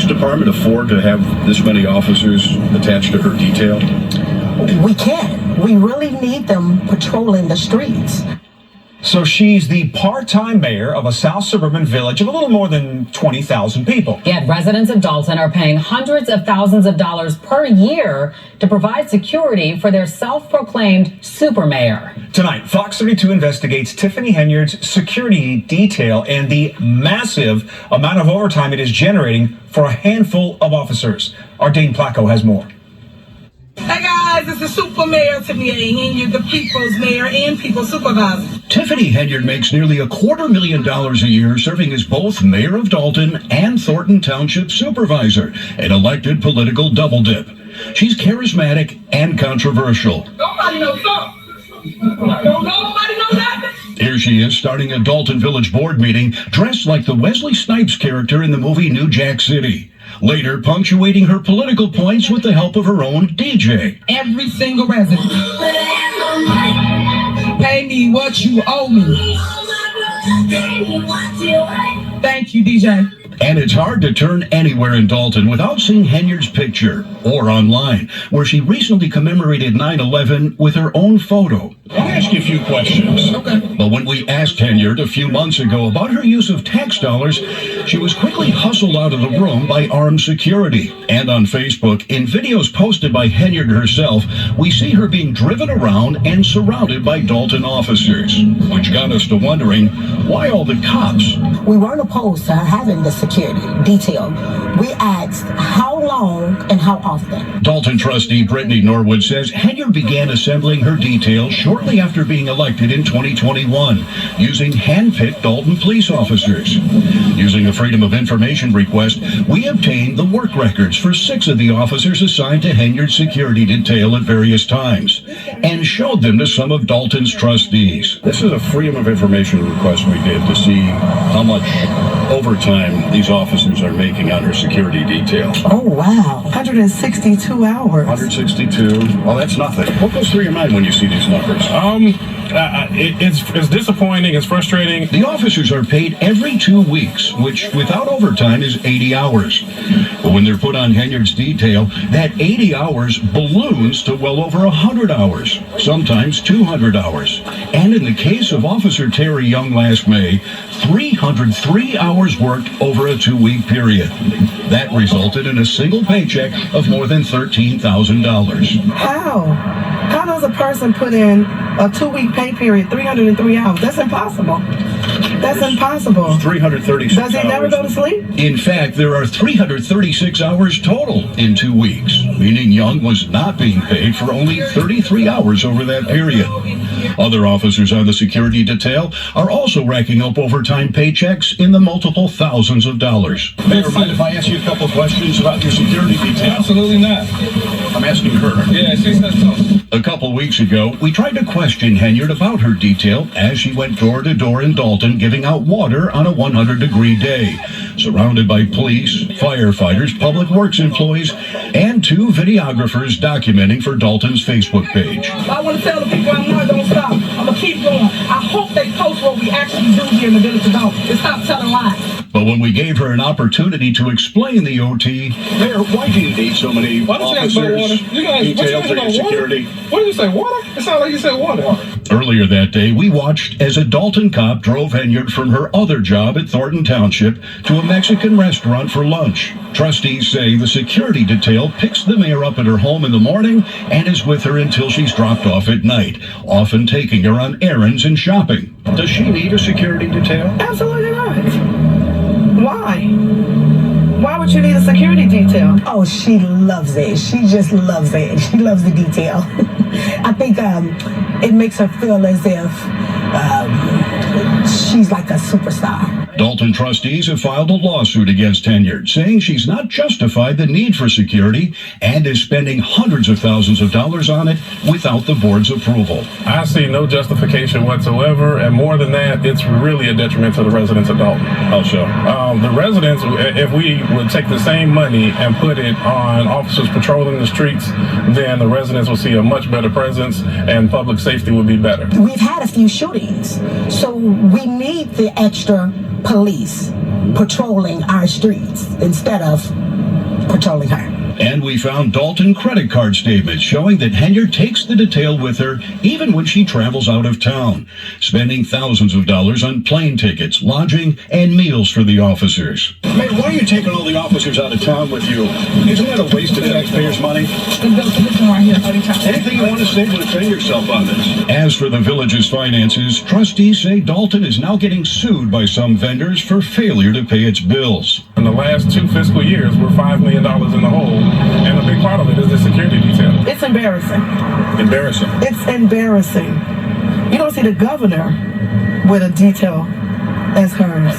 department afford to have this many officers attached to her detail? We can. We really need them patrolling the streets. So she's the part-time mayor of a South suburban village of a little more than 20,000 people. Yet residents of Dolton are paying hundreds of thousands of dollars per year to provide security for their self-proclaimed super mayor. Tonight, Fox 32 investigates Tiffany Henyard's security detail and the massive amount of overtime it is generating for a handful of officers. Our Dean Placco has more. Hey guys, it's the Super Mayor Tiffany Henyard, the People's Mayor and People's Supervisor. Tiffany Henyard makes nearly $250,000 a year serving as both mayor of Dolton and Thornton Township supervisor, an elected political double dip. She's charismatic and controversial. Nobody knows something. Don't nobody know nothing. Here she is starting a Dolton Village board meeting dressed like the Wesley Snipes character in the movie New Jack City. Later, punctuating her political points with the help of her own DJ. Every single resident. Pay me what you owe me. Thank you, DJ. And it's hard to turn anywhere in Dolton without seeing Henyard's picture, or online, where she recently commemorated 9/11 with her own photo. I'll ask you a few questions. Okay. But when we asked Henyard a few months ago about her use of tax dollars, she was quickly hustled out of the room by armed security. And on Facebook, in videos posted by Henyard herself, we see her being driven around and surrounded by Dolton officers, which got us to wondering, why all the cops? We weren't opposed to her having the security detail. We asked how long and how often. Dolton trustee Brittany Norwood says Henyard began assembling her detail shortly after being elected in 2021, using hand-picked Dolton police officers. Using a Freedom of Information request, we obtained the work records for 6 of the officers assigned to Henyard's security detail at various times, and showed them to some of Dolton's trustees. This is a Freedom of Information request we did to see how much overtime these officers are making on her security detail. Oh, wow. 162 hours. 162. Well, that's nothing. What goes through your mind when you see these numbers? It's disappointing. It's frustrating. The officers are paid every 2 weeks, which without overtime is 80 hours. But when they're put on Henyard's detail, that 80 hours balloons to well over 100 hours, sometimes 200 hours. And in the case of Officer Terry Young last May, 303 hours worked over a 2-week period. That resulted in a single paycheck of more than $13,000. How does a person put in a 2-week pay period, 303 hours? That's impossible. That's impossible. 336 Does he never go to sleep? In fact, there are 336 hours total in 2 weeks, meaning Young was not being paid for only 33 hours over that period. Other officers on the security detail are also racking up overtime paychecks in the multiple thousands of dollars. Mayor, mind if I ask you a couple questions about your security detail? Absolutely not. I'm asking her. Yeah, she said so. A couple weeks ago, we tried to question Henyard about her detail as she went door to door in Dolton giving out water on a 100-degree day, surrounded by police, firefighters, public works employees, and 2 videographers documenting for Dolton's Facebook page. I want to tell the people I'm not going to stop. I'm going to keep going. I hope they post what we actually do here in the village of Dolton and stop telling lies. But when we gave her an opportunity to explain the OT, Mayor, why do you need so many officers detailed for your security? What did you say, water? It sounded like you said water. Earlier that day, we watched as a Dolton cop drove Henyard from her other job at Thornton Township to a Mexican restaurant for lunch. Trustees say the security detail picks the mayor up at her home in the morning and is with her until she's dropped off at night, often taking her on errands and shopping. Does she need a security detail? Absolutely not. Why? Why would you need a security detail? Oh, she loves it. She just loves it. She loves the detail. I think it makes her feel as if she's like a superstar. Dolton trustees have filed a lawsuit against Henyard, saying she's not justified the need for security and is spending hundreds of thousands of dollars on it without the board's approval. I see no justification whatsoever, and more than that, it's really a detriment to the residents of Dolton. How so? The residents, if we would take the same money and put it on officers patrolling the streets, then the residents will see a much better presence and public safety will be better. We've had a few shootings, so we need the extra police patrolling our streets instead of patrolling her. And we found Dolton credit card statements showing that Henyard takes the detail with her even when she travels out of town, spending thousands of dollars on plane tickets, lodging, and meals for the officers. Mayor, why are you taking all the officers out of town with you? Isn't that a waste of taxpayers' money? This one right here, 30 times. Anything you want to say to defend yourself on this? As for the village's finances, trustees say Dolton is now getting sued by some vendors for failure to pay its bills. In the last 2 fiscal years, we're $5 million in the hole, and a big part of it is the security detail. It's embarrassing. Embarrassing. It's embarrassing. You don't see the governor with a detail as hers.